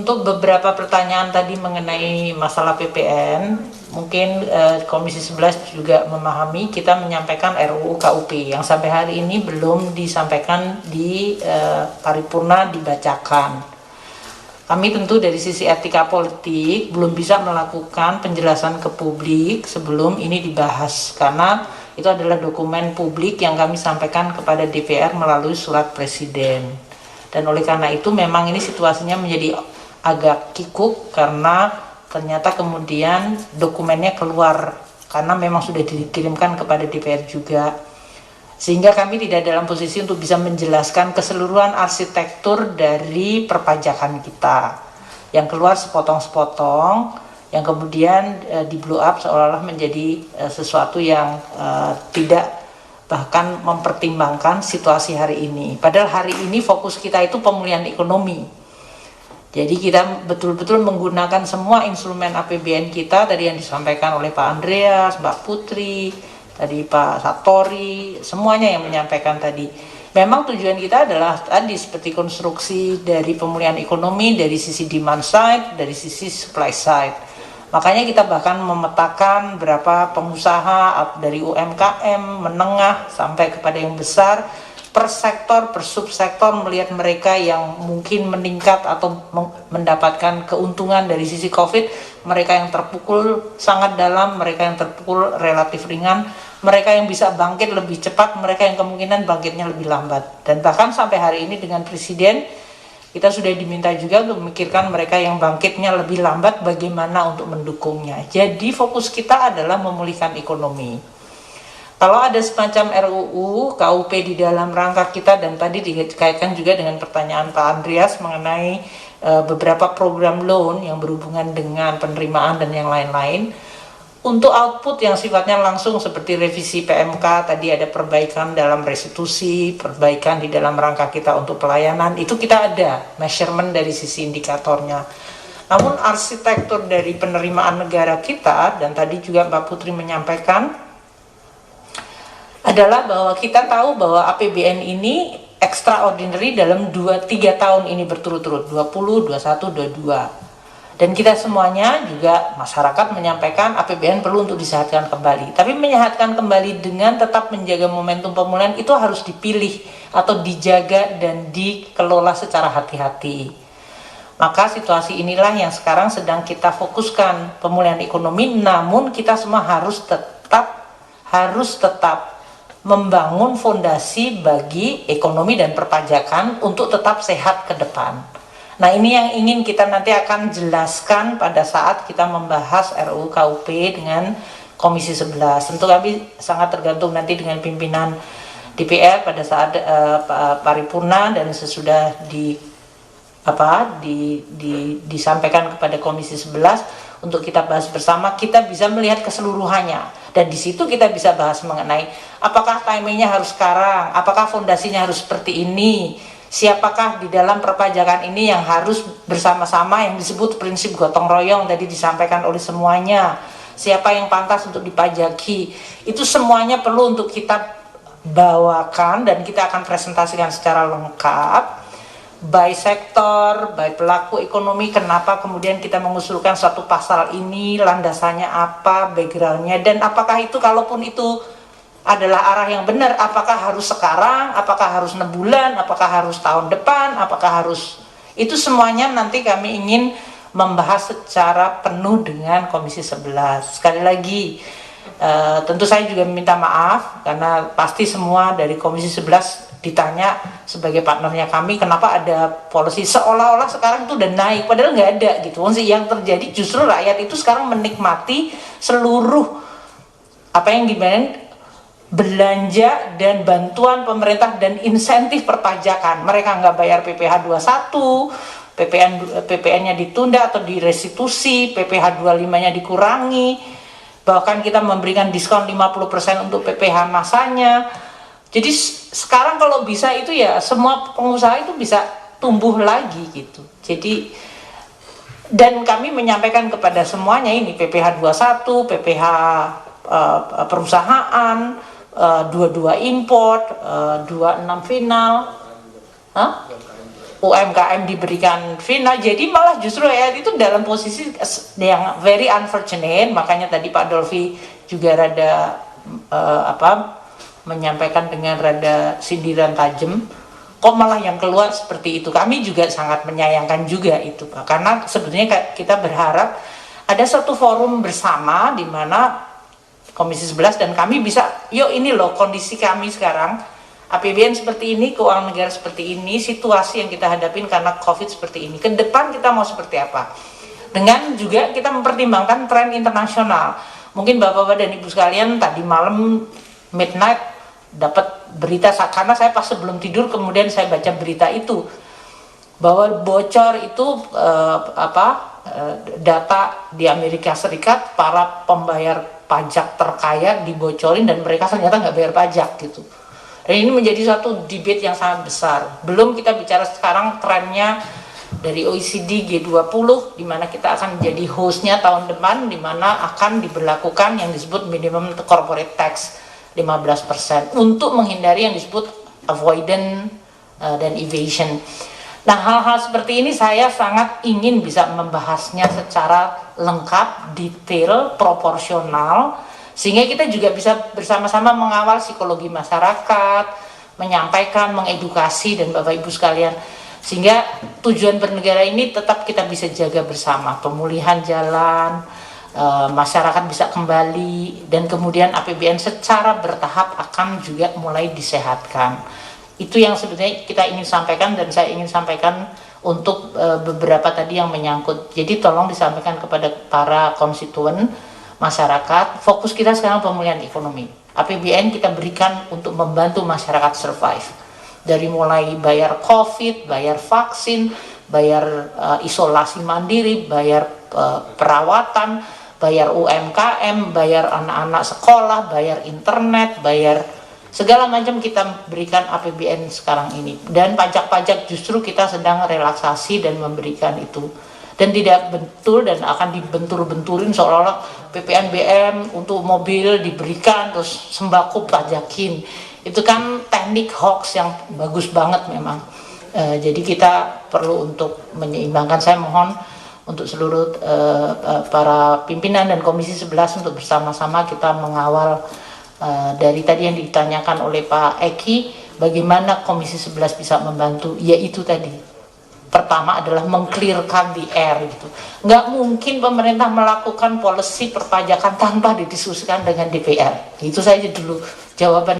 untuk beberapa pertanyaan tadi mengenai masalah PPN, mungkin Komisi 11 juga memahami kita menyampaikan RUU KUP yang sampai hari ini belum disampaikan di paripurna dibacakan. Kami tentu dari sisi etika politik belum bisa melakukan penjelasan ke publik sebelum ini dibahas, karena itu adalah dokumen publik yang kami sampaikan kepada DPR melalui surat presiden. Dan oleh karena itu memang ini situasinya menjadi agak kikuk karena ternyata kemudian dokumennya keluar karena memang sudah dikirimkan kepada DPR juga, sehingga kami tidak dalam posisi untuk bisa menjelaskan keseluruhan arsitektur dari perpajakan kita yang keluar sepotong-sepotong, yang kemudian di blow up seolah-olah menjadi sesuatu yang tidak bahkan mempertimbangkan situasi hari ini. Padahal hari ini fokus kita itu pemulihan ekonomi. Jadi kita betul-betul menggunakan semua instrumen APBN kita, tadi yang disampaikan oleh Pak Andreas, Mbak Putri, tadi Pak Satori, semuanya yang menyampaikan tadi. Memang tujuan kita adalah tadi seperti konstruksi dari pemulihan ekonomi dari sisi demand side, dari sisi supply side. Makanya kita bahkan memetakan berapa pengusaha dari UMKM, menengah sampai kepada yang besar, per sektor, per subsektor, melihat mereka yang mungkin meningkat atau mendapatkan keuntungan dari sisi COVID, mereka yang terpukul sangat dalam, mereka yang terpukul relatif ringan, mereka yang bisa bangkit lebih cepat, mereka yang kemungkinan bangkitnya lebih lambat. Dan bahkan sampai hari ini dengan Presiden, kita sudah diminta juga untuk memikirkan mereka yang bangkitnya lebih lambat, bagaimana untuk mendukungnya. Jadi fokus kita adalah memulihkan ekonomi. Kalau ada semacam RUU KUP di dalam rangka kita, dan tadi dikaitkan juga dengan pertanyaan Pak Andreas mengenai beberapa program loan yang berhubungan dengan penerimaan dan yang lain-lain, untuk output yang sifatnya langsung seperti revisi PMK, tadi ada perbaikan dalam restitusi, perbaikan di dalam rangka kita untuk pelayanan, itu kita ada measurement dari sisi indikatornya. Namun arsitektur dari penerimaan negara kita, dan tadi juga Mbak Putri menyampaikan, adalah bahwa kita tahu bahwa APBN ini extraordinary dalam 2-3 tahun ini berturut-turut, 20, 21, 22. Dan kita semuanya juga masyarakat menyampaikan APBN perlu untuk disehatkan kembali. Tapi menyehatkan kembali dengan tetap menjaga momentum pemulihan itu harus dipilih atau dijaga dan dikelola secara hati-hati. Maka situasi inilah yang sekarang sedang kita fokuskan, pemulihan ekonomi, namun kita semua harus tetap membangun fondasi bagi ekonomi dan perpajakan untuk tetap sehat ke depan. Nah, ini yang ingin kita nanti akan jelaskan pada saat kita membahas RUU KUP dengan Komisi 11. Tentu kami sangat tergantung nanti dengan pimpinan DPR pada saat paripurna dan sesudah disampaikan kepada Komisi 11 untuk kita bahas bersama, kita bisa melihat keseluruhannya. Dan di situ kita bisa bahas mengenai apakah timingnya harus sekarang, apakah fondasinya harus seperti ini, siapakah di dalam perpajakan ini yang harus bersama-sama, yang disebut prinsip gotong royong tadi disampaikan oleh semuanya, siapa yang pantas untuk dipajaki, itu semuanya perlu untuk kita bawakan dan kita akan presentasikan secara lengkap by sektor, by pelaku ekonomi, kenapa kemudian kita mengusulkan suatu pasal ini, landasannya apa, backgroundnya, dan apakah itu, kalaupun itu adalah arah yang benar, apakah harus sekarang, apakah harus 6 bulan, apakah harus tahun depan, apakah harus, itu semuanya nanti kami ingin membahas secara penuh dengan Komisi 11. Sekali lagi, tentu saya juga meminta maaf karena pasti semua dari Komisi 11 ditanya sebagai partnernya kami, kenapa ada polisi seolah-olah sekarang itu udah naik, padahal nggak ada gitu. Yang terjadi justru rakyat itu sekarang menikmati seluruh apa yang gimana belanja dan bantuan pemerintah dan insentif perpajakan. Mereka nggak bayar PPh 21, PPN-nya ditunda atau direstitusi, PPh 25-nya dikurangi, bahkan kita memberikan diskon 50% untuk PPh masanya. Jadi sekarang kalau bisa itu ya semua pengusaha itu bisa tumbuh lagi gitu. Jadi, dan kami menyampaikan kepada semuanya ini PPh 21, PPh perusahaan, 22 import, 26 final, UMKM diberikan final, jadi malah justru rakyat itu dalam posisi yang very unfortunate. Makanya tadi Pak Dolvi juga rada menyampaikan dengan rada sindiran tajam, kok malah yang keluar seperti itu. Kami juga sangat menyayangkan juga itu Pak, karena sebetulnya kita berharap ada satu forum bersama di mana Komisi 11 dan kami bisa, yuk ini loh kondisi kami sekarang, APBN seperti ini, keuangan negara seperti ini, situasi yang kita hadapin karena COVID seperti ini, ke depan kita mau seperti apa, dengan juga kita mempertimbangkan tren internasional. Mungkin Bapak-Bapak dan Ibu sekalian tadi malam midnight dapat berita, karena saya pas sebelum tidur kemudian saya baca berita itu, bahwa bocor itu data di Amerika Serikat, para pembayar pajak terkaya dibocorin dan mereka ternyata nggak bayar pajak gitu. Dan ini menjadi suatu debate yang sangat besar. Belum kita bicara sekarang trennya dari OECD G20, di mana kita akan menjadi hostnya tahun depan, di mana akan diberlakukan yang disebut minimum corporate tax 15% untuk menghindari yang disebut avoidance dan evasion. Nah, hal-hal seperti ini saya sangat ingin bisa membahasnya secara lengkap, detail, proporsional, sehingga kita juga bisa bersama-sama mengawal psikologi masyarakat, menyampaikan, mengedukasi, dan Bapak Ibu sekalian, sehingga tujuan bernegara ini tetap kita bisa jaga bersama, pemulihan jalan, masyarakat bisa kembali, dan kemudian APBN secara bertahap akan juga mulai disehatkan. Itu yang sebetulnya kita ingin sampaikan, dan saya ingin sampaikan untuk beberapa tadi yang menyangkut. Jadi tolong disampaikan kepada para konstituen masyarakat, fokus kita sekarang pemulihan ekonomi. APBN kita berikan untuk membantu masyarakat survive. Dari mulai bayar COVID, bayar vaksin, bayar isolasi mandiri, bayar perawatan, bayar UMKM, bayar anak-anak sekolah, bayar internet, bayar segala macam kita berikan APBN sekarang ini. Dan pajak-pajak justru kita sedang relaksasi dan memberikan itu. Dan tidak betul dan akan dibentur-benturin seolah-olah PPNBM untuk mobil diberikan terus sembako pajakin. Itu kan teknik hoax yang bagus banget memang. Jadi kita perlu untuk menyeimbangkan. Saya mohon untuk seluruh para pimpinan dan Komisi 11 untuk bersama-sama kita mengawal dari tadi yang ditanyakan oleh Pak Eki, bagaimana Komisi 11 bisa membantu, yaitu tadi pertama adalah meng-clearkan the air gitu. Nggak mungkin pemerintah melakukan policy perpajakan tanpa didiskusikan dengan DPR. Itu saja dulu jawaban.